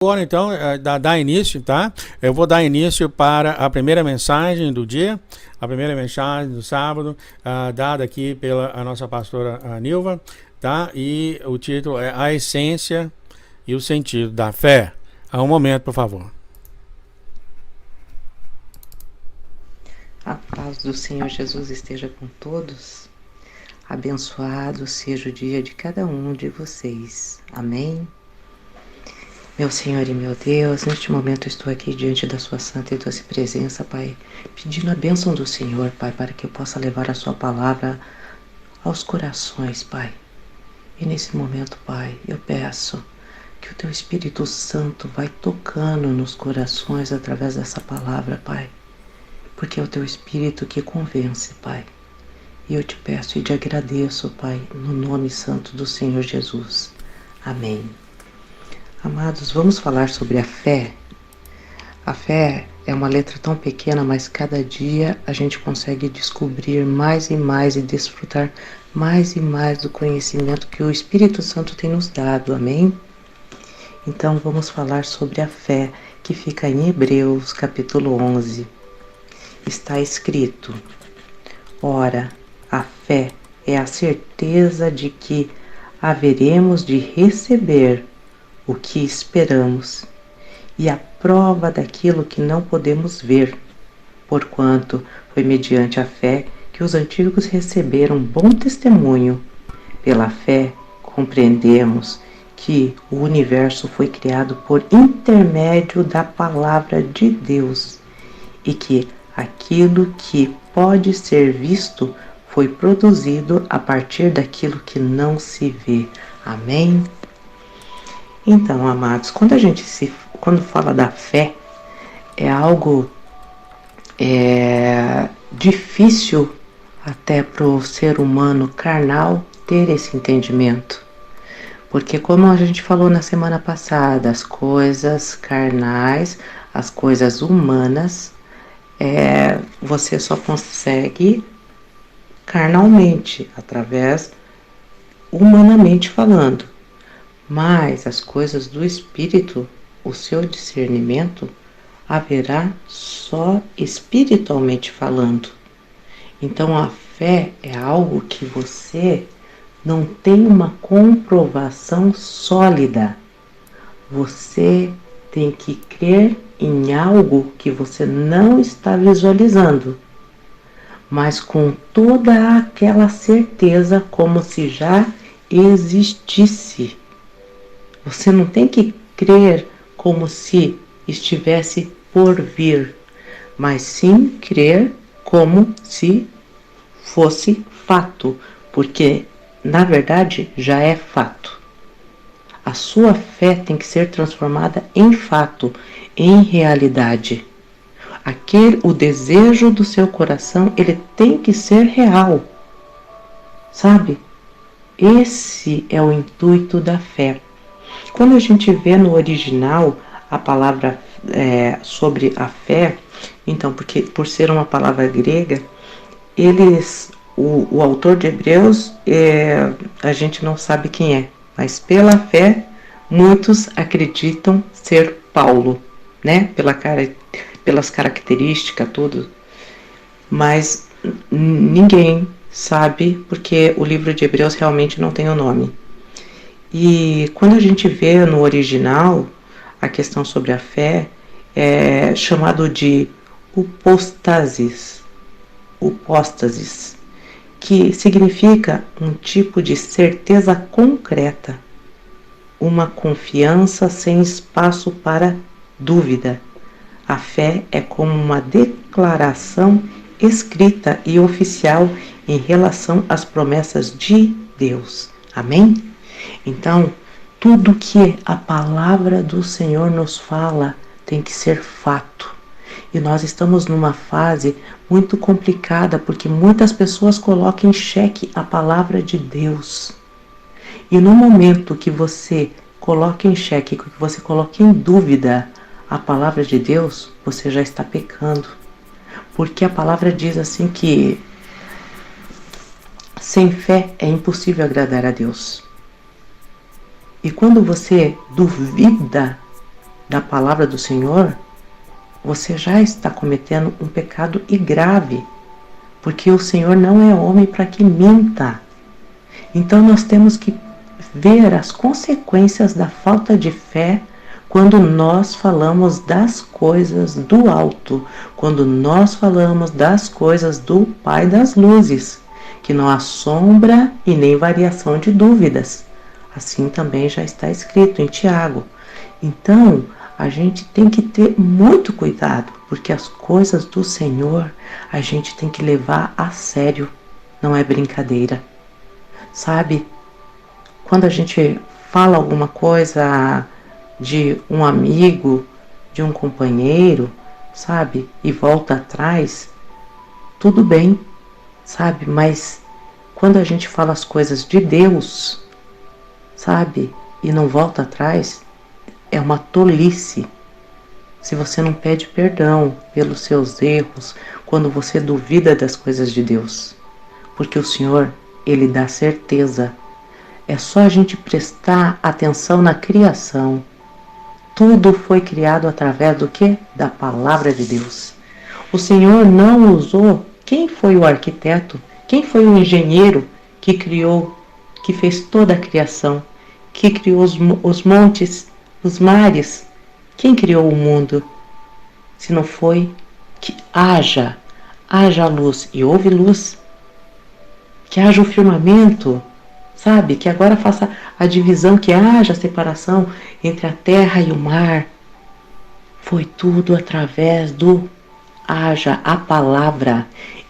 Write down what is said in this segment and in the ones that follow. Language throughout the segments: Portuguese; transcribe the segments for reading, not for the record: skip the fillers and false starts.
Agora então, dar início, tá? Eu vou dar início para a primeira mensagem do dia, a primeira mensagem do sábado, dada aqui pela a nossa pastora Nilva, tá? E o título é A Essência e o Sentido da Fé. Um momento, por favor. A paz do Senhor Jesus esteja com todos. Abençoado seja o dia de cada um de vocês. Amém? Meu Senhor e meu Deus, neste momento eu estou aqui diante da sua santa e doce presença, Pai, pedindo a bênção do Senhor, Pai, para que eu possa levar a sua palavra aos corações, Pai. E nesse momento, Pai, eu peço que o Teu Espírito Santo vai tocando nos corações através dessa palavra, Pai, porque é o Teu Espírito que convence, Pai. E eu te peço e te agradeço, Pai, no nome santo do Senhor Jesus. Amém. Amados, vamos falar sobre a fé. A fé é uma letra tão pequena, mas cada dia a gente consegue descobrir mais e mais e desfrutar mais e mais do conhecimento que o Espírito Santo tem nos dado. Amém? Então vamos falar sobre a fé, que fica em Hebreus capítulo 11. Está escrito: ora, a fé é a certeza de que haveremos de receber o que esperamos, e a prova daquilo que não podemos ver, porquanto foi mediante a fé que os antigos receberam bom testemunho. Pela fé compreendemos que o universo foi criado por intermédio da palavra de Deus, e que aquilo que pode ser visto foi produzido a partir daquilo que não se vê. Amém? Então, amados, quando fala da fé, é algo difícil até para o ser humano carnal ter esse entendimento. Porque como a gente falou na semana passada, as coisas carnais, as coisas humanas, você só consegue carnalmente, humanamente falando. Mas as coisas do Espírito, o seu discernimento, haverá só espiritualmente falando. Então a fé é algo que você não tem uma comprovação sólida. Você tem que crer em algo que você não está visualizando, mas com toda aquela certeza, como se já existisse. Você não tem que crer como se estivesse por vir, mas sim crer como se fosse fato, porque na verdade já é fato. A sua fé tem que ser transformada em fato, em realidade. O desejo do seu coração, ele tem que ser real. Sabe? Esse é o intuito da fé. Quando a gente vê no original a palavra sobre a fé, então, porque por ser uma palavra grega, o autor de Hebreus, a gente não sabe quem é, mas pela fé, muitos acreditam ser Paulo, né? Pelas características, tudo. Mas ninguém sabe, porque o livro de Hebreus realmente não tem o nome. E quando a gente vê no original a questão sobre a fé, é chamado de upóstasis, que significa um tipo de certeza concreta, uma confiança sem espaço para dúvida. A fé é como uma declaração escrita e oficial em relação às promessas de Deus. Amém? Então, tudo que a palavra do Senhor nos fala tem que ser fato. E nós estamos numa fase muito complicada, porque muitas pessoas colocam em xeque a palavra de Deus. E no momento que você coloca em xeque, que você coloca em dúvida a palavra de Deus, você já está pecando. Porque a palavra diz assim que sem fé é impossível agradar a Deus. E quando você duvida da palavra do Senhor, você já está cometendo um pecado e grave, porque o Senhor não é homem para que minta. Então nós temos que ver as consequências da falta de fé quando nós falamos das coisas do alto, quando nós falamos das coisas do Pai das luzes, que não há sombra e nem variação de dúvidas. Assim também já está escrito em Tiago. Então, a gente tem que ter muito cuidado, porque as coisas do Senhor a gente tem que levar a sério, não é brincadeira. Sabe, quando a gente fala alguma coisa de um amigo, de um companheiro, sabe, e volta atrás, tudo bem, sabe, mas quando a gente fala as coisas de Deus, sabe, e não volta atrás, é uma tolice. Se você não pede perdão pelos seus erros, quando você duvida das coisas de Deus, porque o Senhor, Ele dá certeza. É só a gente prestar atenção na criação. Tudo foi criado através do quê? Da palavra de Deus. O Senhor não usou. Quem foi o arquiteto? Quem foi o engenheiro que criou, que fez toda a criação? Que criou os montes, os mares? Quem criou o mundo? Se não foi que haja luz, e houve luz. Que haja o firmamento, sabe? Que agora faça a divisão, que haja a separação entre a terra e o mar. Foi tudo através do haja a palavra.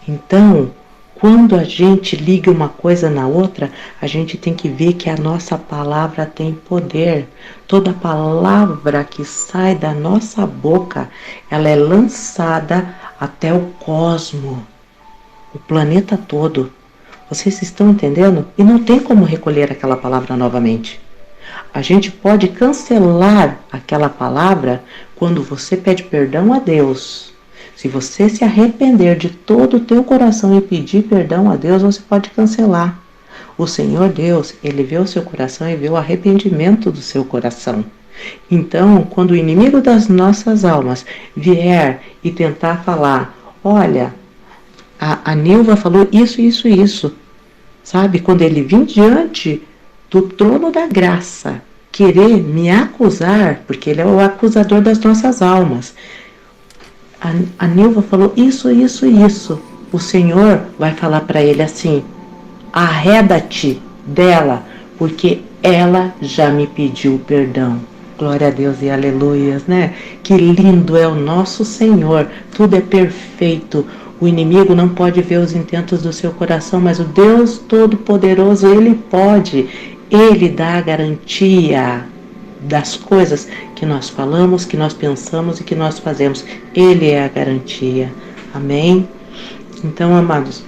Então, quando a gente liga uma coisa na outra, a gente tem que ver que a nossa palavra tem poder. Toda palavra que sai da nossa boca, ela é lançada até o cosmo, o planeta todo. Vocês estão entendendo? E não tem como recolher aquela palavra novamente. A gente pode cancelar aquela palavra quando você pede perdão a Deus. Se você se arrepender de todo o teu coração e pedir perdão a Deus, você pode cancelar. O Senhor Deus, Ele vê o seu coração e vê o arrependimento do seu coração. Então, quando o inimigo das nossas almas vier e tentar falar, olha, a Nilva falou isso, sabe? Quando ele vir diante do trono da graça, querer me acusar, porque ele é o acusador das nossas almas. A Nilva falou isso. O Senhor vai falar para ele assim, arreda-te dela, porque ela já me pediu perdão. Glória a Deus e aleluias, né? Que lindo é o nosso Senhor, tudo é perfeito. O inimigo não pode ver os intentos do seu coração, mas o Deus Todo-Poderoso, Ele pode. Ele dá a garantia das coisas que nós falamos, que nós pensamos e que nós fazemos. Ele é a garantia. Amém? Então, amados,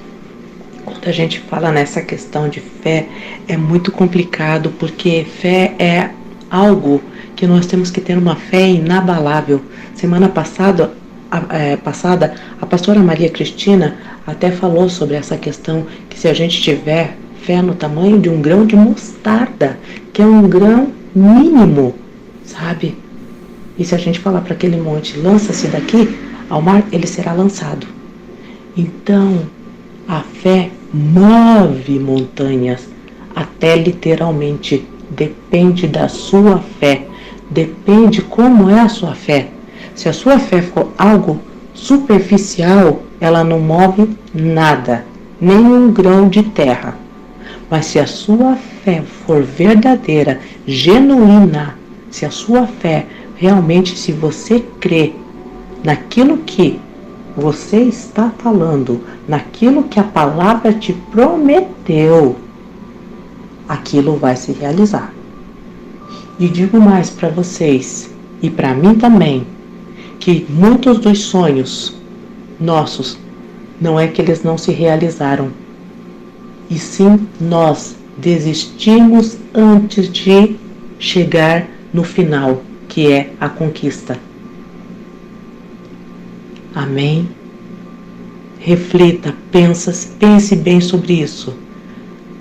quando a gente fala nessa questão de fé, é muito complicado, porque fé é algo que nós temos que ter uma fé inabalável. Semana passada, a pastora Maria Cristina até falou sobre essa questão, que se a gente tiver fé no tamanho de um grão de mostarda, que é um grão mínimo, sabe? E se a gente falar para aquele monte, lança-se daqui ao mar, ele será lançado. Então, a fé move montanhas, até literalmente, depende da sua fé, depende como é a sua fé. Se a sua fé for algo superficial, ela não move nada, nem um grão de terra. Mas se a sua fé for verdadeira, genuína, se a sua fé realmente, se você crê naquilo que você está falando, naquilo que a palavra te prometeu, aquilo vai se realizar. E digo mais para vocês, e para mim também, que muitos dos sonhos nossos, não é que eles não se realizaram, e sim nós desistimos antes de chegar no final, que é a conquista. Amém? Reflita, pense bem sobre isso.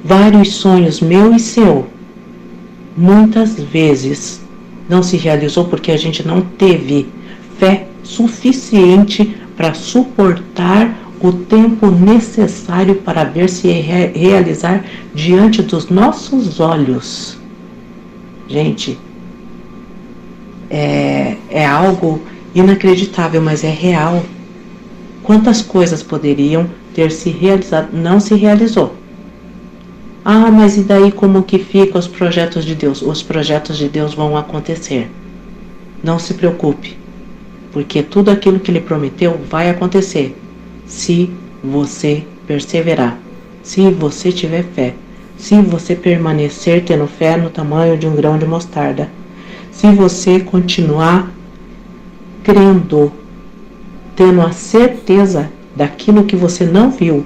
Vários sonhos meu e seu, muitas vezes Não se realizou porque a gente não teve fé suficiente para suportar o tempo necessário para ver se realizar diante dos nossos olhos. Gente, é algo inacreditável, mas é real. Quantas coisas poderiam ter se realizado, não se realizou. Ah, mas e daí como que ficam os projetos de Deus? Os projetos de Deus vão acontecer. Não se preocupe, porque tudo aquilo que Ele prometeu vai acontecer, se você perseverar, se você tiver fé, se você permanecer tendo fé no tamanho de um grão de mostarda, se você continuar crendo, tendo a certeza daquilo que você não viu,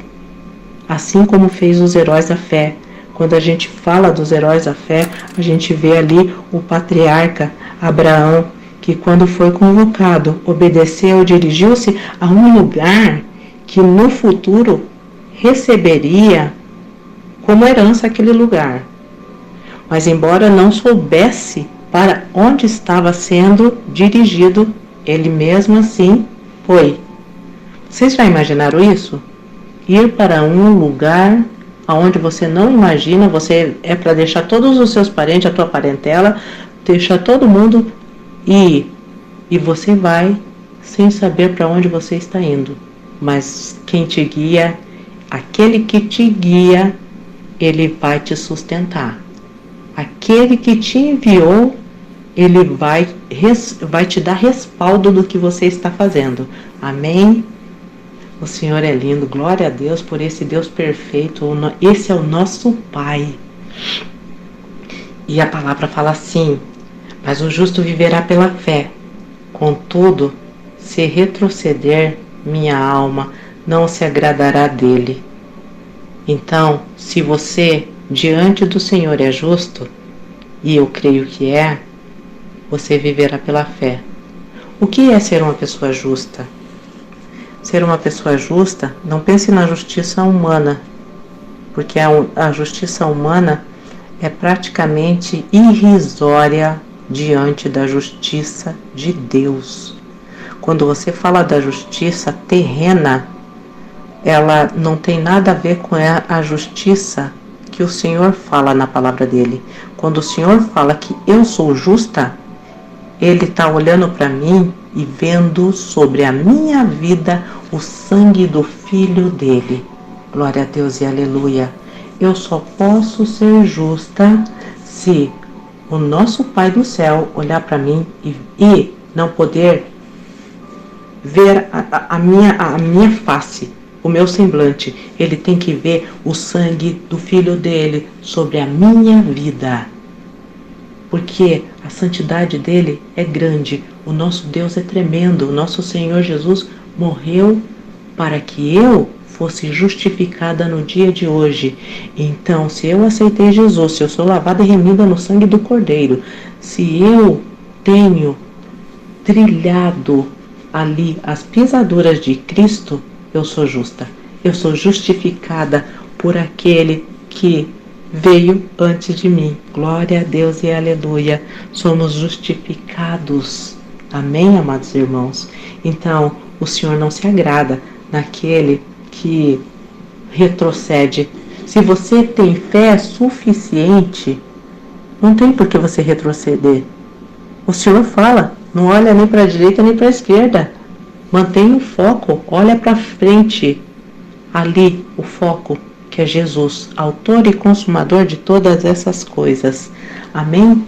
assim como fez os heróis da fé. Quando a gente fala dos heróis da fé, a gente vê ali o patriarca Abraão, que quando foi convocado, obedeceu, dirigiu-se a um lugar que no futuro receberia como herança aquele lugar. Mas embora não soubesse para onde estava sendo dirigido, ele mesmo assim foi. Vocês já imaginaram isso? Ir para um lugar onde você não imagina, você é para deixar todos os seus parentes, a tua parentela, deixar todo mundo ir. E você vai sem saber para onde você está indo. Mas quem te guia, aquele que te guia, ele vai te sustentar. Aquele que te enviou, ele vai te dar respaldo do que você está fazendo. Amém? O Senhor é lindo, glória a Deus por esse Deus perfeito, esse é o nosso Pai. E a palavra fala assim: mas o justo viverá pela fé. Contudo, se retroceder, minha alma não se agradará dele. Então, se você diante do Senhor é justo, e eu creio que é, você viverá pela fé. O que é ser uma pessoa justa? Ser uma pessoa justa, não pense na justiça humana, porque a justiça humana é praticamente irrisória diante da justiça de Deus. Quando você fala da justiça terrena, ela não tem nada a ver com a justiça que o Senhor fala na palavra dele. Quando o Senhor fala que eu sou justa, Ele está olhando para mim e vendo sobre a minha vida o sangue do Filho dele. Glória a Deus e aleluia. Eu só posso ser justa se o nosso Pai do céu olhar para mim e não poder ver a minha face, o meu semblante. Ele tem que ver o sangue do Filho dele sobre a minha vida. Porque a santidade dele é grande, o nosso Deus é tremendo, o nosso Senhor Jesus morreu para que eu fosse justificada no dia de hoje. Então, se eu aceitei Jesus, se eu sou lavada e remida no sangue do Cordeiro, se eu tenho trilhado ali as pisaduras de Cristo, eu sou justa. Eu sou justificada por aquele que veio antes de mim. Glória a Deus e aleluia. Somos justificados. Amém, amados irmãos? Então, o Senhor não se agrada naquele que retrocede. Se você tem fé suficiente, não tem por que você retroceder. O Senhor fala, não olha nem para a direita nem para a esquerda. Mantenha o foco, olha para frente. Ali, o foco, que é Jesus, autor e consumador de todas essas coisas. Amém?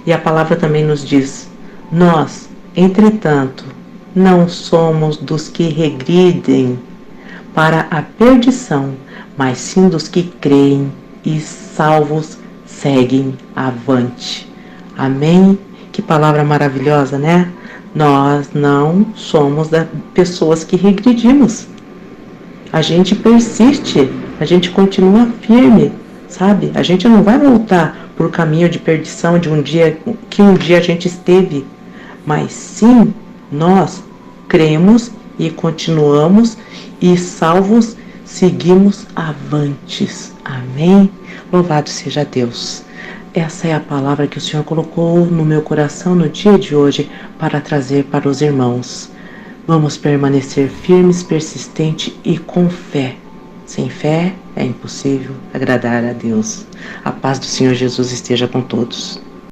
E a palavra também nos diz: nós, entretanto, não somos dos que regridem para a perdição, mas sim dos que creem e salvos seguem avante. Amém? Que palavra maravilhosa, né? Nós não somos das pessoas que regredimos. A gente persiste, a gente continua firme, sabe? A gente não vai voltar por caminho de perdição de um dia a gente esteve, mas sim, nós cremos e continuamos e salvos seguimos avantes. Amém? Louvado seja Deus. essa é a palavra que o Senhor colocou no meu coração no dia de hoje para trazer para os irmãos. Vamos permanecer firmes, persistentes e com fé. Sem fé é impossível agradar a Deus. A paz do Senhor Jesus esteja com todos.